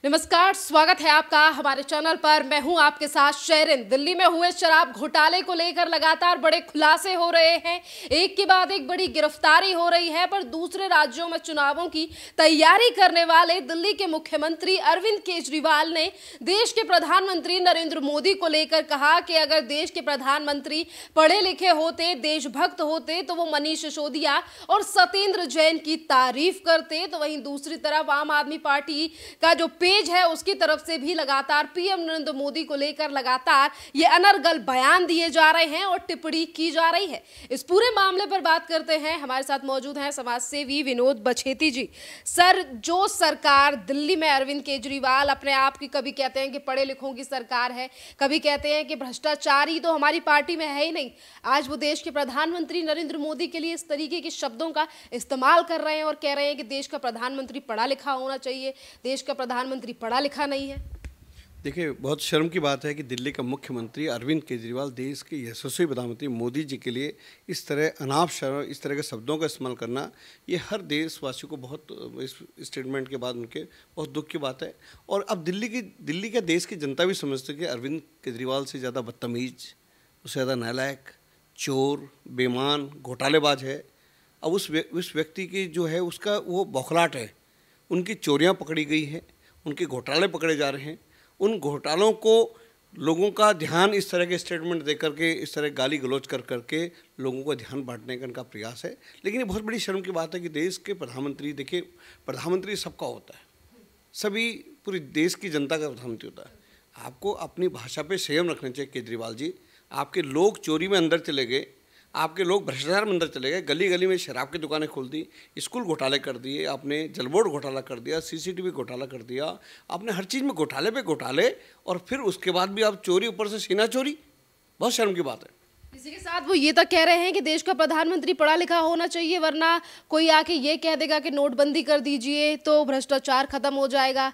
नमस्कार, स्वागत है आपका हमारे चैनल पर। मैं हूं आपके साथ शेरिन। दिल्ली में हुए शराब घोटाले को लेकर लगातार बड़े खुलासे हो रहे हैं, एक के बाद एक बड़ी गिरफ्तारी हो रही है। पर दूसरे राज्यों में चुनावों की तैयारी करने वाले दिल्ली के मुख्यमंत्री अरविंद केजरीवाल ने देश के प्रधानमंत्री नरेंद्र मोदी को लेकर कहा कि अगर देश के प्रधानमंत्री पढ़े लिखे होते, देशभक्त होते, तो वो मनीष सिसोदिया और सत्येंद्र जैन की तारीफ करते। तो वहीं दूसरी तरफ आम आदमी पार्टी का जो पेज है उसकी तरफ से भी लगातार पीएम नरेंद्र मोदी को लेकर लगातार ये अनर्गल बयान दिए जा रहे हैं और टिप्पणी की जा रही है। इस पूरे मामले पर बात करते हैं। हमारे साथ मौजूद हैं समाज सेवी विनोद बछेती जी। सर, जो सरकार दिल्ली में अरविंद केजरीवाल अपने आप की कभी कहते हैं कि पढ़े लिखों की सरकार है, कभी कहते हैं कि भ्रष्टाचारी तो हमारी पार्टी में है ही नहीं, आज वो देश के प्रधानमंत्री नरेंद्र मोदी के लिए इस तरीके के शब्दों का इस्तेमाल कर रहे हैं और कह रहे हैं कि देश का प्रधानमंत्री पढ़ा लिखा होना चाहिए, देश का प्रधानमंत्री पढ़ा लिखा नहीं है। देखिए, बहुत शर्म की बात है कि दिल्ली का मुख्यमंत्री अरविंद केजरीवाल देश के यशस्वी प्रधानमंत्री मोदी जी के लिए इस तरह अनाप शर्म, इस तरह के शब्दों का इस्तेमाल करना, ये हर देशवासी को बहुत, इस स्टेटमेंट के बाद उनके बहुत दुख की बात है। और अब दिल्ली का देश की जनता भी समझती है कि अरविंद केजरीवाल से ज़्यादा बदतमीज, उससे ज़्यादा नालायक, चोर, बेईमान, घोटालेबाज है। अब उस व्यक्ति की जो है उसका वो बौखलाहट है, उनकी चोरियाँ पकड़ी गई हैं, उनके घोटाले पकड़े जा रहे हैं। उन घोटालों को लोगों का ध्यान इस तरह के स्टेटमेंट दे करके, इस तरह गाली गलौज कर करके लोगों को ध्यान बांटने का इनका प्रयास है। लेकिन ये बहुत बड़ी शर्म की बात है कि देश के प्रधानमंत्री, देखिए, प्रधानमंत्री सबका होता है, सभी पूरी देश की जनता का प्रधानमंत्री होता है। आपको अपनी भाषा पे संयम रखना चाहिए केजरीवाल जी। आपके लोग चोरी में अंदर चले गए, आपके लोग भ्रष्टाचार में अंदर चले गए, गली गली में शराब की दुकानें खोल दी, स्कूल घोटाले कर दिए आपने, जल बोर्ड घोटाला कर दिया, सीसीटीवी घोटाला कर दिया आपने, हर चीज़ में घोटाले पे घोटाले, और फिर उसके बाद भी आप चोरी, ऊपर से सीना चोरी। बहुत शर्म की बात है। इसी के साथ वो ये तक कह रहे हैं कि देश का प्रधानमंत्री पढ़ा लिखा होना चाहिए, वरना कोई आके ये कह देगा कि नोटबंदी कर दीजिए तो भ्रष्टाचार खत्म हो जाएगा।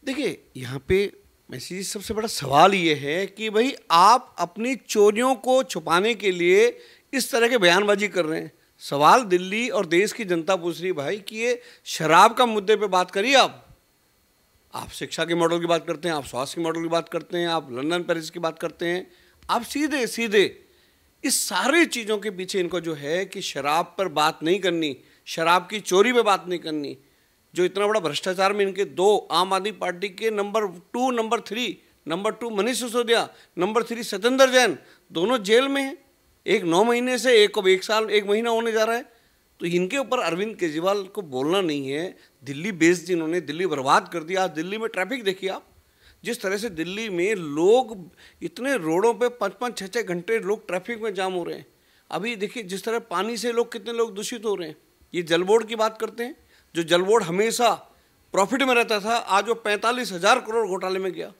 देखिए, यहाँ पे मैसेज सबसे बड़ा सवाल ये है कि भाई आप अपनी चोरियों को छुपाने के लिए इस तरह के बयानबाजी कर रहे हैं। सवाल दिल्ली और देश की जनता पूछ रही भाई कि ये शराब का मुद्दे पे बात करिए। आप शिक्षा के मॉडल की बात करते हैं, आप स्वास्थ्य के मॉडल की बात करते हैं, आप लंदन पेरिस की बात करते हैं, आप सीधे सीधे इस सारी चीज़ों के पीछे इनको जो है कि शराब पर बात नहीं करनी, शराब की चोरी पे बात नहीं करनी। जो इतना बड़ा भ्रष्टाचार में इनके दो, आम आदमी पार्टी के नंबर 2 मनीष सिसोदिया, नंबर 3 सत्येंद्र जैन, दोनों जेल में हैं। एक 9 महीने से, एक को 1 साल 1 महीना होने जा रहा है। तो इनके ऊपर अरविंद केजरीवाल को बोलना नहीं है। दिल्ली बेस्ड जिन्होंने दिल्ली बर्बाद कर दिया। आज दिल्ली में ट्रैफिक देखिए आप, जिस तरह से दिल्ली में लोग इतने रोडों पे 5-5, 6-6 घंटे लोग ट्रैफिक में जाम हो रहे हैं। अभी देखिए जिस तरह पानी से कितने लोग दूषित हो रहे हैं। ये जल बोर्ड की बात करते हैं, जो जल बोर्ड हमेशा प्रॉफिट में रहता था, आज वो 45,000 करोड़ घोटाले में गया।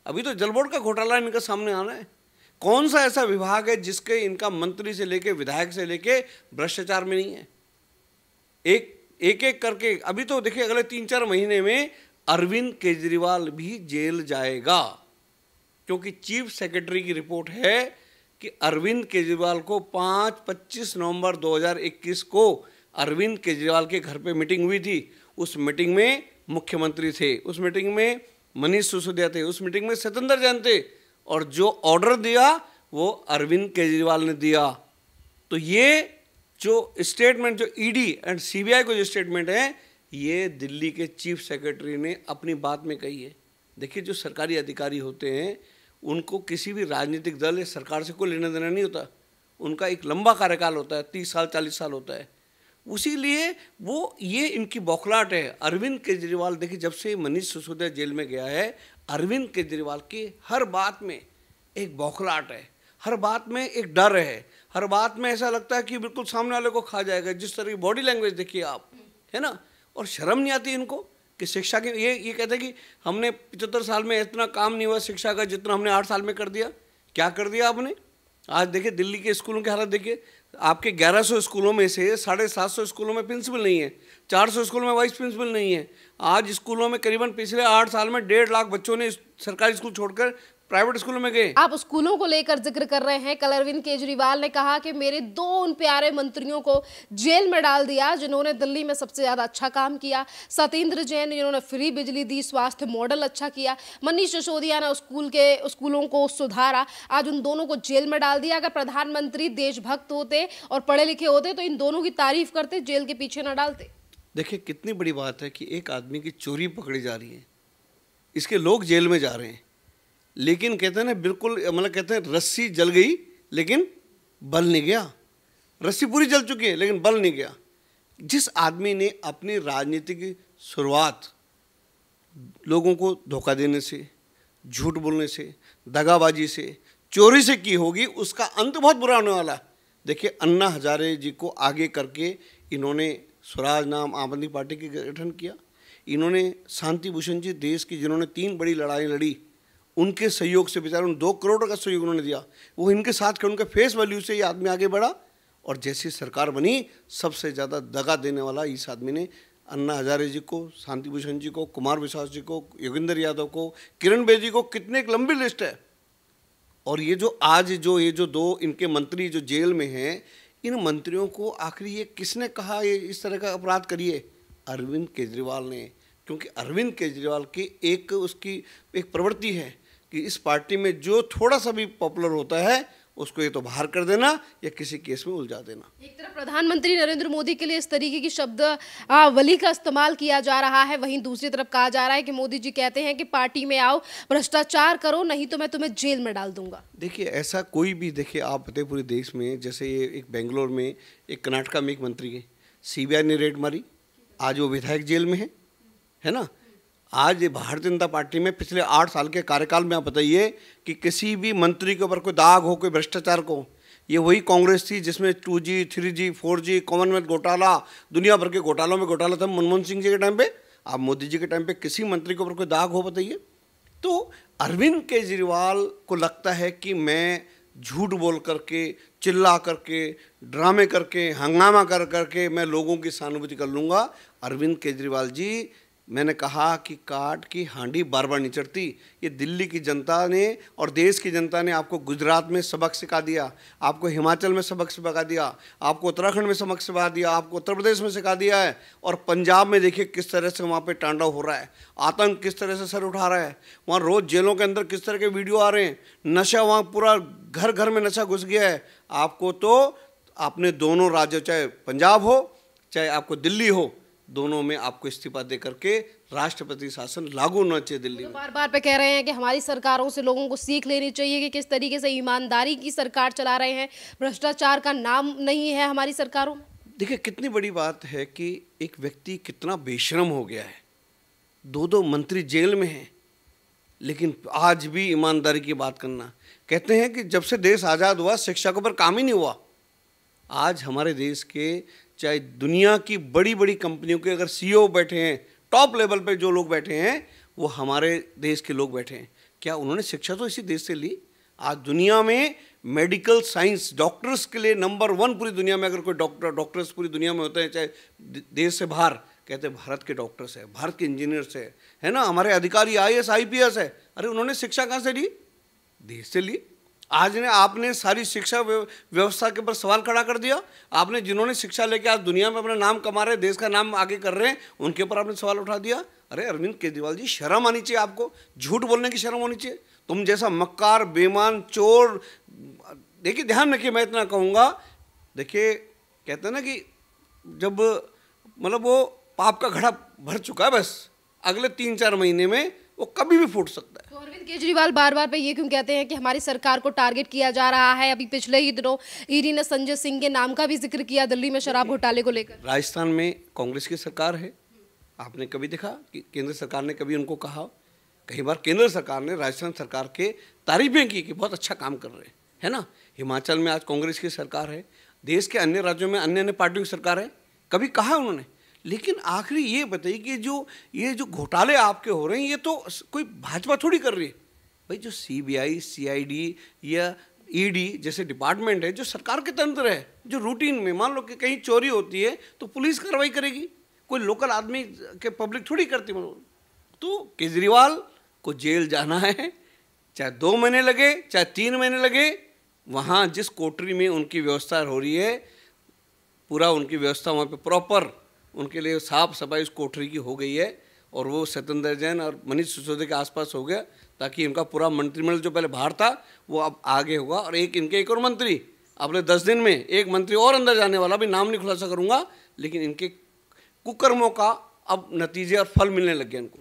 अभी तो जल बोर्ड का घोटाला इनका सामने आना है। कौन सा ऐसा विभाग है जिसके इनका मंत्री से लेके विधायक से लेके भ्रष्टाचार में नहीं है? एक करके अभी तो देखिए अगले 3-4 महीने में अरविंद केजरीवाल भी जेल जाएगा, क्योंकि चीफ सेक्रेटरी की रिपोर्ट है कि अरविंद केजरीवाल को 25 नवंबर 2021 को अरविंद केजरीवाल के घर पे मीटिंग हुई थी। उस मीटिंग में मुख्यमंत्री थे, उस मीटिंग में मनीष सिसोदिया थे, उस मीटिंग में सत्येंद्र जैन थे, और जो ऑर्डर दिया वो अरविंद केजरीवाल ने दिया। तो ये जो स्टेटमेंट, जो ईडी एंड सीबीआई को जो स्टेटमेंट है, ये दिल्ली के चीफ सेक्रेटरी ने अपनी बात में कही है। देखिए, जो सरकारी अधिकारी होते हैं उनको किसी भी राजनीतिक दल या सरकार से कोई लेना देना नहीं होता। उनका एक लंबा कार्यकाल होता है, 30 साल 40 साल होता है। उसी लिए वो ये इनकी बौखलाहट है। अरविंद केजरीवाल, देखिए, जब से मनीष सिसोदिया जेल में गया है, अरविंद केजरीवाल की हर बात में एक बौखलाहट है, हर बात में एक डर है, हर बात में ऐसा लगता है कि बिल्कुल सामने वाले को खा जाएगा। जिस तरह की बॉडी लैंग्वेज देखिए आप, है ना। और शर्म नहीं आती इनको कि शिक्षा के ये कहते हैं कि हमने 75 साल में इतना काम नहीं हुआ शिक्षा का जितना हमने 8 साल में कर दिया। क्या कर दिया आपने? आज देखिए दिल्ली के स्कूलों की हालत देखिए। आपके 1100 स्कूलों में से 750 स्कूलों में प्रिंसिपल नहीं है, 400 स्कूलों में वाइस प्रिंसिपल नहीं है। आज स्कूलों में करीबन पिछले 8 साल में 1.5 लाख बच्चों ने सरकारी स्कूल छोड़कर प्राइवेट स्कूलों में गए। आप स्कूलों को लेकर जिक्र कर रहे हैं। कल अरविंद केजरीवाल ने कहा कि मेरे 2 उन प्यारे मंत्रियों को जेल में डाल दिया जिन्होंने दिल्ली में सबसे ज्यादा अच्छा काम किया। सत्येंद्र जैन जिन्होंने फ्री बिजली दी, स्वास्थ्य मॉडल अच्छा किया। मनीष सिसोदिया ने स्कूलों को सुधारा। आज उन दोनों को जेल में डाल दिया। अगर प्रधानमंत्री देशभक्त होते और पढ़े लिखे होते तो इन दोनों की तारीफ करते, जेल के पीछे न डालते। देखिए कितनी बड़ी बात है कि एक आदमी की चोरी पकड़ी जा रही है, इसके लोग जेल में जा रहे हैं, लेकिन कहते हैं ना बिल्कुल, मतलब कहते हैं रस्सी जल गई लेकिन बल नहीं गया। रस्सी पूरी जल चुकी है लेकिन बल नहीं गया। जिस आदमी ने अपनी राजनीति की शुरुआत लोगों को धोखा देने से, झूठ बोलने से, दगाबाजी से, चोरी से की होगी, उसका अंत बहुत बुरा होने वाला है। देखिए अन्ना हजारे जी को आगे करके इन्होंने स्वराज नाम आम आदमी पार्टी के गठन किया। इन्होंने शांति भूषण जी देश की जिन्होंने 3 बड़ी लड़ाई लड़ी, उनके सहयोग से बेचारे 2 करोड़ का सहयोग उन्होंने दिया, वो इनके साथ के उनके फेस वैल्यू से ये आदमी आगे बढ़ा। और जैसी सरकार बनी सबसे ज़्यादा दगा देने वाला इस आदमी ने अन्ना हजारे जी को, शांति भूषण जी को, कुमार विश्वास जी को, योगेंद्र यादव को, किरण बेदी को, कितने एक लंबी लिस्ट है। और ये जो आज ये जो 2 इनके मंत्री जो जेल में हैं, इन मंत्रियों को आखिर ये किसने कहा ये इस तरह का अपराध करिए? अरविंद केजरीवाल ने। क्योंकि अरविंद केजरीवाल की उसकी एक प्रवृत्ति है कि इस पार्टी में जो थोड़ा सा भी पॉपुलर होता है उसको ये तो बाहर कर देना या किसी केस में उलझा देना। एक तरफ प्रधानमंत्री नरेंद्र मोदी के लिए इस तरीके की शब्दावली का इस्तेमाल किया जा रहा है, वहीं दूसरी तरफ कहा जा रहा है कि मोदी जी कहते हैं कि पार्टी में आओ, भ्रष्टाचार करो, नहीं तो मैं तुम्हें जेल में डाल दूंगा। देखिए ऐसा कोई भी, देखिए आप पता है पूरे देश में, जैसे ये एक बेंगलोर में, एक कर्नाटका में एक मंत्री है, CBI ने रेड मारी, आज वो विधायक जेल में है ना। आज भारतीय जनता पार्टी में पिछले 8 साल के कार्यकाल में आप बताइए कि किसी भी मंत्री के ऊपर कोई दाग हो, कोई भ्रष्टाचार को, ये वही कांग्रेस थी जिसमें 2G, 3G, 4G, कॉमनवेल्थ घोटाला, दुनिया भर के घोटालों में घोटाला था मनमोहन सिंह जी के टाइम पे। आप मोदी जी के टाइम पे किसी मंत्री के ऊपर कोई दाग हो बताइए? तो अरविंद केजरीवाल को लगता है कि मैं झूठ बोल करके, चिल्ला करके, ड्रामे करके, हंगामा कर करके मैं लोगों की सहानुभूति कर लूँगा। अरविंद केजरीवाल जी, मैंने कहा कि काठ की हांडी बार बार नहीं चढ़ती। ये दिल्ली की जनता ने और देश की जनता ने आपको गुजरात में सबक सिखा दिया, आपको हिमाचल में सबक सिखा दिया, आपको उत्तराखंड में सबक सिखा दिया, आपको उत्तर प्रदेश में सिखा दिया है। और पंजाब में देखिए किस तरह से वहाँ पे तांडव हो रहा है, आतंक किस तरह से सर उठा रहा है, वहाँ रोज़ जेलों के अंदर किस तरह के वीडियो आ रहे हैं, नशा वहाँ पूरा घर घर में नशा घुस गया है। आपको तो अपने दोनों राज्यों, चाहे पंजाब हो चाहे आपको दिल्ली हो, दोनों में आपको इस्तीफा दे करके राष्ट्रपति शासन लागू होना चाहिए दिल्ली में। बार बार पे कह रहे हैं कि हमारी सरकारों से लोगों को सीख लेनी चाहिए कि किस तरीके से ईमानदारी की सरकार चला रहे हैं, भ्रष्टाचार का नाम नहीं है हमारी सरकारों में। देखिए कितनी बड़ी बात है कि एक व्यक्ति कितना बेशरम हो गया है, 2 मंत्री जेल में हैं, लेकिन आज भी ईमानदारी की बात करना। कहते हैं कि जब से देश आज़ाद हुआ शिक्षा के ऊपर काम ही नहीं हुआ। आज हमारे देश के चाहे दुनिया की बड़ी बड़ी कंपनियों के अगर CEO बैठे हैं, टॉप लेवल पे जो लोग बैठे हैं वो हमारे देश के लोग बैठे हैं। क्या उन्होंने शिक्षा तो इसी देश से ली? आज दुनिया में मेडिकल साइंस डॉक्टर्स के लिए नंबर 1 पूरी दुनिया में, अगर कोई डॉक्टर्स पूरी दुनिया में होते हैं चाहे देश से बाहर, कहते हैं भारत के डॉक्टर्स है, भारत के इंजीनियर्स है ना, हमारे अधिकारी IAS IPS है। अरे उन्होंने शिक्षा कहाँ से ली? देश से ली। आज ने आपने सारी शिक्षा व्यवस्था के ऊपर सवाल खड़ा कर दिया। आपने जिन्होंने शिक्षा लेके आज दुनिया में अपना नाम कमा रहे, देश का नाम आगे कर रहे हैं, उनके ऊपर आपने सवाल उठा दिया। अरे अरविंद केजरीवाल जी, शर्म आनी चाहिए आपको, झूठ बोलने की शर्म होनी चाहिए। तुम जैसा मक्कार, बेईमान, चोर, देखिए ध्यान रखिए, मैं इतना कहूँगा, देखिए कहते हैं ना कि जब मतलब वो पाप का घड़ा भर चुका है, बस अगले 3-4 महीने में वो कभी भी फूट सकता है। तो अरविंद केजरीवाल बार बार पे ये क्यों कहते हैं कि हमारी सरकार को टारगेट किया जा रहा है? अभी पिछले ही दिनों ईडी ने संजय सिंह के नाम का भी जिक्र किया दिल्ली में शराब घोटाले को लेकर। राजस्थान में कांग्रेस की सरकार है, आपने कभी देखा कि केंद्र सरकार ने कभी उनको कहा? कई बार केंद्र सरकार ने राजस्थान सरकार के तारीफें की कि बहुत अच्छा काम कर रहे हैं, है ना। हिमाचल में आज कांग्रेस की सरकार है, देश के अन्य राज्यों में अन्य अन्य पार्टियों की सरकार है, कभी कहा उन्होंने? लेकिन आखिरी ये बताइए कि ये जो घोटाले आपके हो रहे हैं, ये तो कोई भाजपा थोड़ी कर रही है भाई। जो CBI, CID या ED जैसे डिपार्टमेंट है, जो सरकार के तंत्र है, जो रूटीन में मान लो कि कहीं चोरी होती है तो पुलिस कार्रवाई करेगी, कोई लोकल आदमी के पब्लिक थोड़ी करती। तो केजरीवाल को जेल जाना है, चाहे 2 महीने लगे, चाहे 3 महीने लगे, वहाँ जिस कोठरी में उनकी व्यवस्था हो रही है, पूरा उनकी व्यवस्था वहाँ पे प्रॉपर उनके लिए साफ सफाई उस कोठरी की हो गई है। और वो सत्येंद्र जैन और मनीष सिसोदिया के आसपास हो गया, ताकि इनका पूरा मंत्रिमंडल जो पहले बाहर था वो अब आगे होगा। और एक और मंत्री अगले 10 दिन में एक मंत्री और अंदर जाने वाला, भी नाम नहीं खुलासा करूँगा, लेकिन इनके कुकर्मों का अब नतीजे और फल मिलने लग गए इनको।